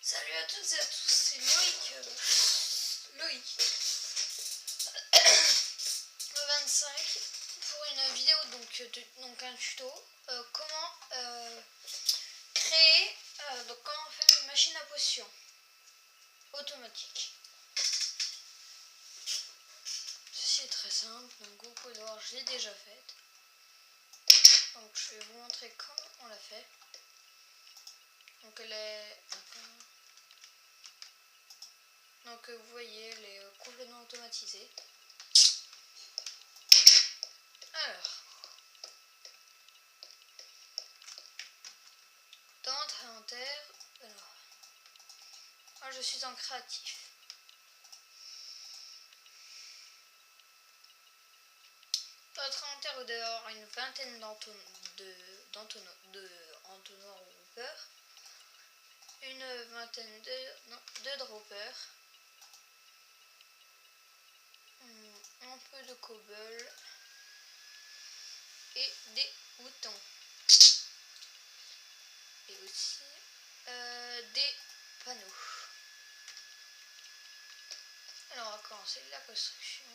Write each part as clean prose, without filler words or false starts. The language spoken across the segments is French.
Salut à toutes et à tous, c'est Loïc. Loïc. Le 25 pour une vidéo donc un tuto. Comment créer comment faire une machine à potions automatique. Ceci est très simple, donc vous pouvez voir, je l'ai déjà faite. Donc je vais vous montrer comment on l'a fait. Donc elle est donc vous voyez, elle est complètement automatisée. Alors, dans votre inventaire, moi je suis en créatif. Votre inventaire, vous devez avoir une vingtaine d'entonnoirs ou hoppers, une vingtaine de droppers, un peu de cobble et des boutons. Et aussi des panneaux. Alors on va commencer la construction.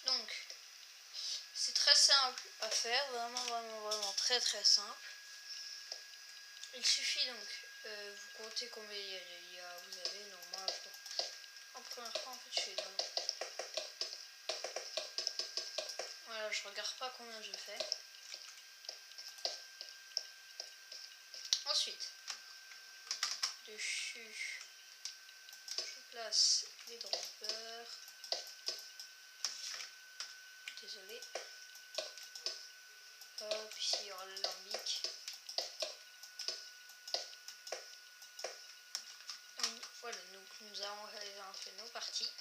Donc c'est très simple à faire, vraiment très simple. Il suffit donc, vous comptez combien vous avez, normalement, en première fois en fait je fais donc. Voilà, je regarde pas combien je fais. Ensuite, dessus, je place les droppers. Désolé. Hop, ici il y aura l'alambic. Voilà, donc nous avons fait nos parties.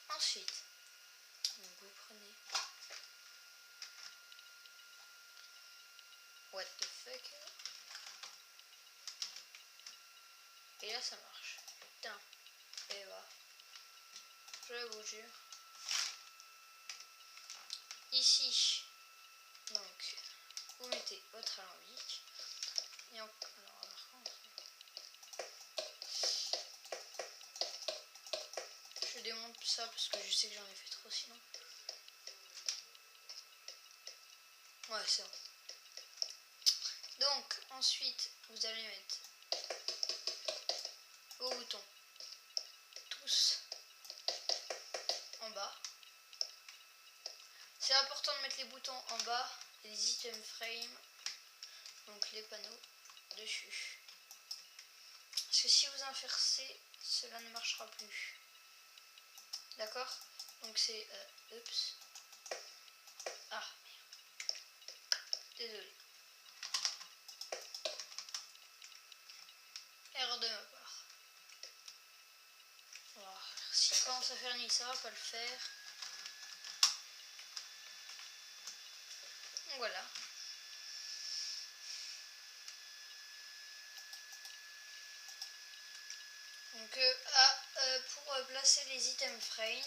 Ensuite, donc vous prenez. What the fuck? Et là ça marche. Putain. Et voilà. Je vous jure. Ici, donc, vous mettez votre alambic. Et alors, par contre, je démonte ça parce que je sais que j'en ai fait trop sinon. Ouais, c'est bon. Donc, ensuite, vous allez mettre vos boutons tous en bas. C'est important de mettre les boutons en bas et les item frames, donc les panneaux, dessus. Parce que si vous inversez, cela ne marchera plus. D'accord? Donc c'est... oups. Ah, désolé. Erreur de ma part. Alors, si quand ça fait nuit, ça va pas le faire. Donc voilà. Donc pour placer les items frame,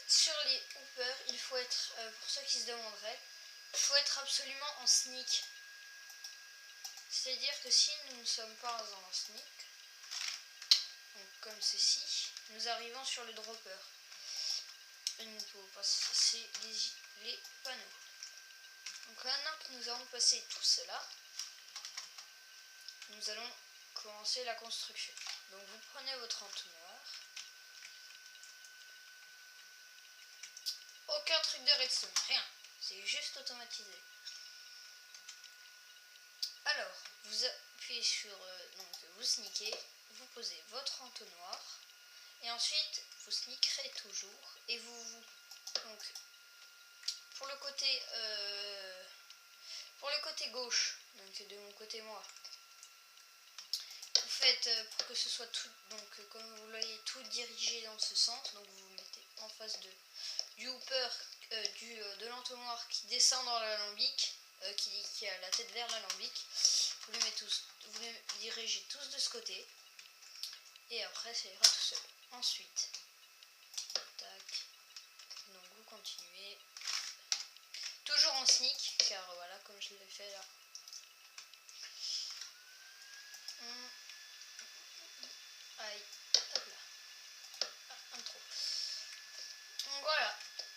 sur les hoppers, il faut être, pour ceux qui se demanderaient, il faut être absolument en sneak. C'est-à-dire que si nous ne sommes pas en sneak, donc comme ceci, nous arrivons sur le dropper. Et nous pouvons passer les panneaux. Donc maintenant que nous avons passé tout cela, nous allons commencer la construction. Donc vous prenez votre entonnoir. Aucun truc de redstone, rien. C'est juste automatisé. Alors, vous appuyez sur... donc vous sneakez, vous posez votre entonnoir. Et ensuite, vous sneakerez toujours. Et donc, pour le côté gauche, donc de mon côté moi, vous faites pour que ce soit tout, donc comme vous voyez, tout dirigé dans ce sens. Donc vous vous mettez en face du hopper, de l'entonnoir qui descend dans l'alambic, qui a la tête vers l'alambic. Vous les dirigez tous de ce côté. Et après ça ira tout seul. Ensuite, tac, donc vous continuez. Toujours en sneak, car voilà, comme je l'ai fait là.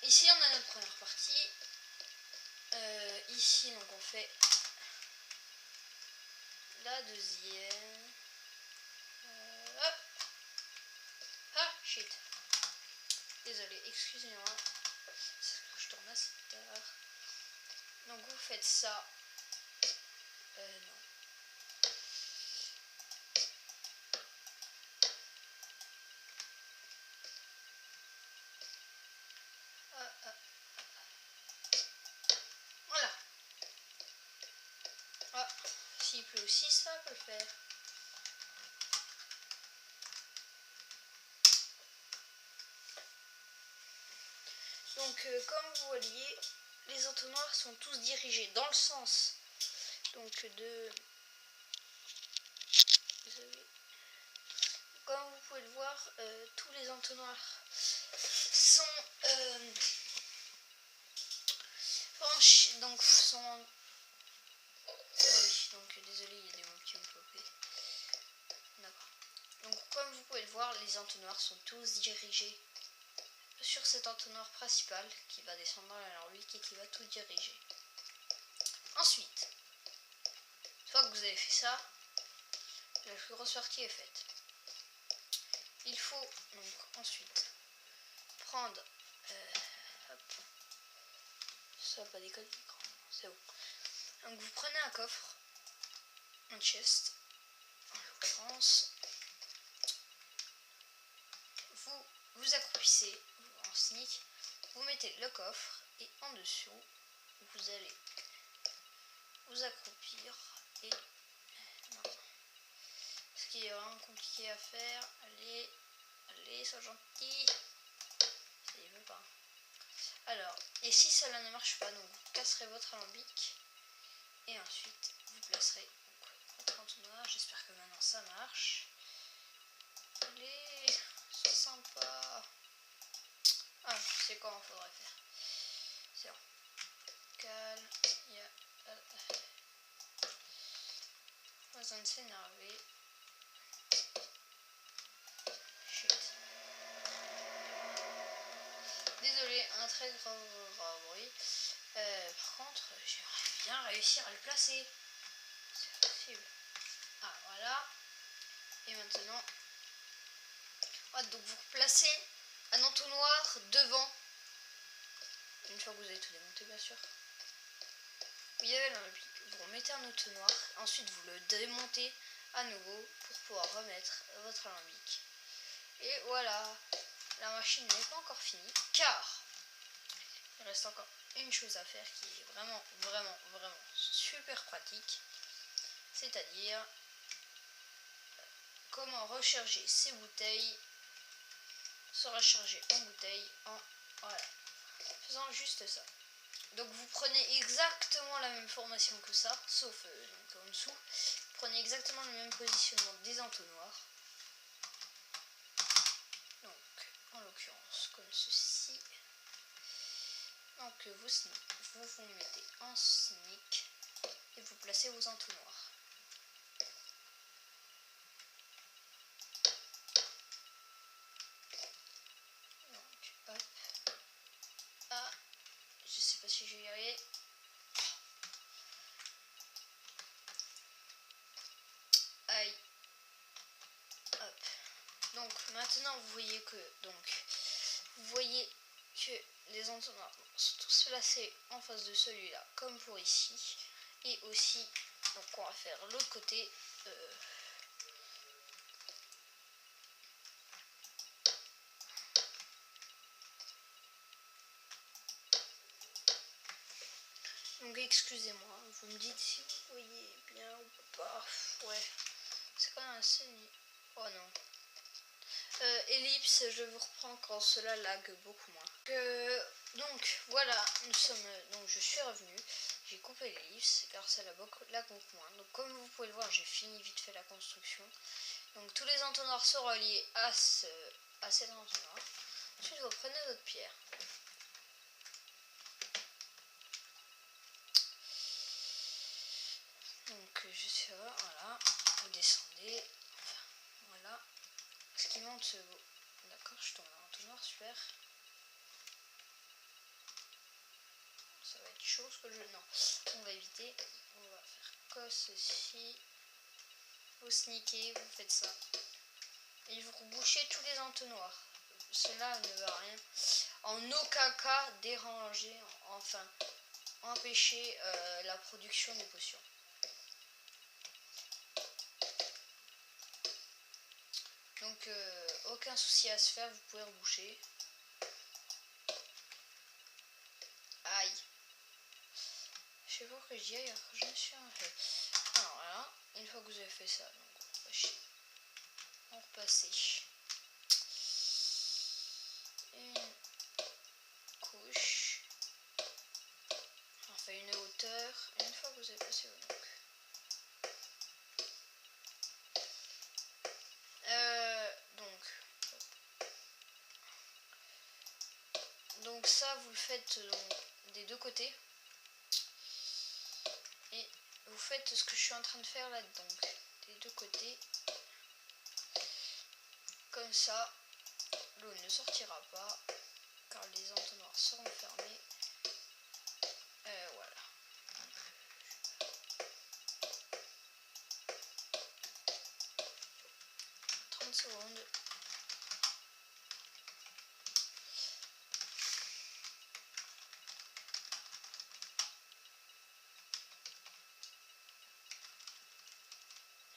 ici on a notre première partie. Ici donc on fait la deuxième. Ah shit. Désolé, excusez-moi. Je tourne assez tard. Donc vous faites ça. Non. Voilà. Ah, s'il pleut aussi, ça peut le faire. Donc comme vous voyez, les entonnoirs sont tous dirigés dans le sens donc de... Comme vous pouvez le voir, tous les entonnoirs sont donc sont... Ah oui, donc désolé, il y a des mots qui ont popé. D'accord. Donc comme vous pouvez le voir, les entonnoirs sont tous dirigés sur cet entonnoir principal qui va descendre dans l'alambic et qui va tout diriger. Ensuite, une fois que vous avez fait ça, la plus grosse partie est faite. Il faut donc ensuite prendre... hop, ça va pas déconner l'écran, c'est bon. Donc vous prenez un coffre, un chest, en l'occurrence, vous accroupissez en sneak, vous mettez le coffre et en dessous vous allez vous accroupir et non. Ce qui est vraiment compliqué à faire. Allez, sois gentil. Ça y veut pas. Alors, et si cela ne marche pas, donc vous casserez votre alambic et ensuite vous placerez votre entonnoir. J'espère que maintenant ça marche. Allez, sois sympa. Ah, je sais comment il faudrait faire. C'est bon. Calme, il y a pas besoin de s'énerver. Chut. Désolé, un très gros bruit. Par contre, j'aimerais bien réussir à le placer. C'est possible. Ah, voilà. Et maintenant, donc vous replacez un entonnoir devant. Une fois que vous avez tout démonté, bien sûr. Vous y avez l'alambic, vous remettez un entonnoir. Ensuite, vous le démontez à nouveau pour pouvoir remettre votre alambic. Et voilà, la machine n'est pas encore finie car il reste encore une chose à faire qui est vraiment super pratique, c'est-à-dire comment recharger ces bouteilles, se recharger en bouteille en voilà, faisant juste ça. Donc vous prenez exactement la même formation que ça, sauf donc en dessous, vous prenez exactement le même positionnement des entonnoirs. Donc en l'occurrence comme ceci. Donc vous mettez en sneak et vous placez vos entonnoirs. Donc hop. Ah, je sais pas si je vais y arriver. Aïe. Hop. Donc maintenant vous voyez que les entonnoirs sont tous placés en face de celui-là, comme pour ici. Et aussi, donc on va faire l'autre côté. Donc excusez-moi, vous me dites si vous voyez bien ou pas. Ouais, c'est quand même assez... Oh non. Ellipse, je vous reprends quand cela lag beaucoup moins. Donc voilà, donc je suis revenu, j'ai coupé l'ellipse car ça lag beaucoup moins. Donc comme vous pouvez le voir, j'ai fini vite fait la construction. Donc tous les entonnoirs sont reliés à cet entonnoir. Ensuite vous prenez votre pierre. Donc je suis là, voilà, vous descendez, enfin, voilà. Ce qui monte, d'accord, je tombe en entonnoir, super. chose que je... Non, on va éviter. On va faire comme ceci. Vous sneakez, vous faites ça. Et vous rebouchez tous les entonnoirs. Cela ne va rien. En aucun cas déranger, enfin empêcher la production des potions. Donc aucun souci à se faire, vous pouvez reboucher. Aïe. Je sais pas pourquoi je dis aïe, je me suis un fait. Alors voilà, une fois que vous avez fait ça, donc on repasse une couche, enfin une hauteur, et une fois que vous avez passé vos donc. Donc ça vous le faites des deux côtés et vous faites ce que je suis en train de faire là, donc des deux côtés, comme ça l'eau ne sortira pas car les entonnoirs seront fermés. Voilà. 30 secondes.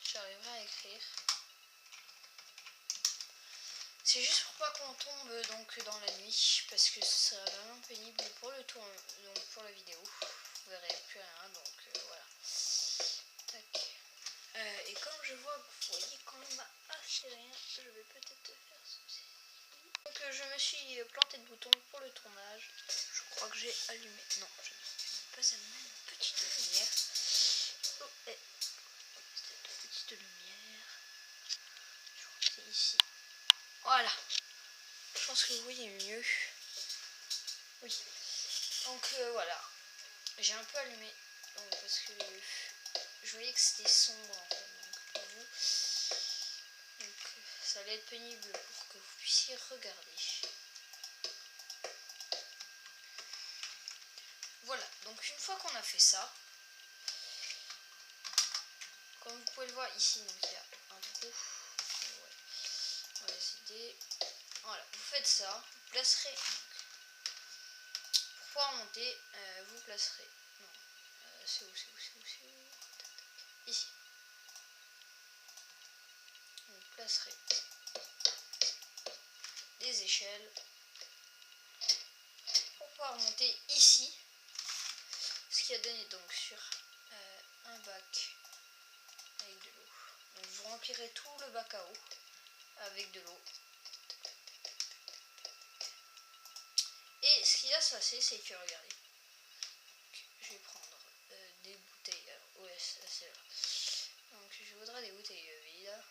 J'arriverai à écrire. C'est juste pour pas qu'on tombe donc dans la nuit, parce que ce serait vraiment pénible pour le tour, donc pour la vidéo. Vous verrez plus rien, donc voilà. Tac. Et comme je vois que vous voyez quand même assez rien, je vais peut-être faire ceci. Donc je me suis planté de bouton pour le tournage. Je crois que j'ai allumé. Non, je n'ai pas allumé une petite lumière. Oh, cette petite lumière. Je crois que c'est ici. Voilà. Je pense que vous voyez mieux. Oui. Donc voilà. J'ai un peu allumé. Donc, parce que je voyais que c'était sombre en fait. Donc pour vous. Donc ça allait être pénible pour que vous puissiez regarder. Voilà. Donc une fois qu'on a fait ça. Comme vous pouvez le voir ici, donc il y a un trou. Ouais. On va décider. Voilà, vous faites ça, vous placerez. Pour pouvoir monter, vous placerez. Non, c'est où? Ici. Vous placerez des échelles pour pouvoir monter ici. Ce qui a donné donc sur un bac avec de l'eau. Donc vous remplirez tout le bac à eau avec de l'eau. Et ce qui va se passer, c'est que regardez, donc, je vais prendre des bouteilles. Alors, ouais, c'est là. Donc je voudrais des bouteilles vides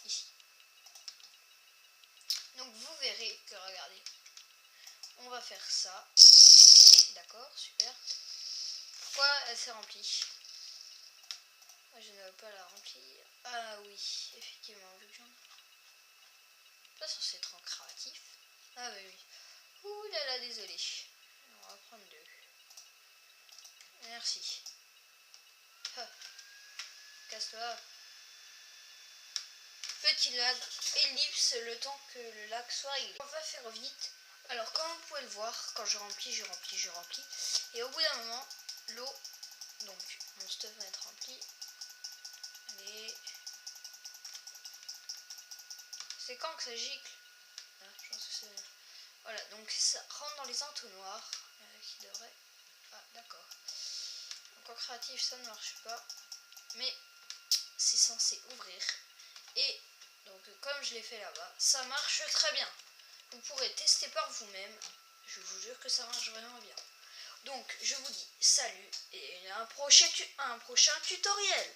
ici. Donc vous verrez que regardez, on va faire ça. D'accord, super. Pourquoi elle s'est remplie? Je ne veux pas la remplir. Ah oui, effectivement, vu que j'en pas censé être en créatif. Ah bah oui. Ouh là là, désolé. On va prendre deux. Merci. Ah. Casse-toi. Petit lac, ellipse, le temps que le lac soit réglé. On va faire vite. Alors comme vous pouvez le voir, quand je remplis. Et au bout d'un moment, l'eau, donc mon stuff va être rempli. Allez. C'est quand que ça gicle? Ah, je pense que c'est... Voilà, donc ça rentre dans les entonnoirs qui devraient... Ah, d'accord. Donc en créatif, ça ne marche pas. Mais c'est censé ouvrir. Et donc comme je l'ai fait là-bas, ça marche très bien. Vous pourrez tester par vous-même. Je vous jure que ça marche vraiment bien. Donc je vous dis salut et à un prochain tutoriel.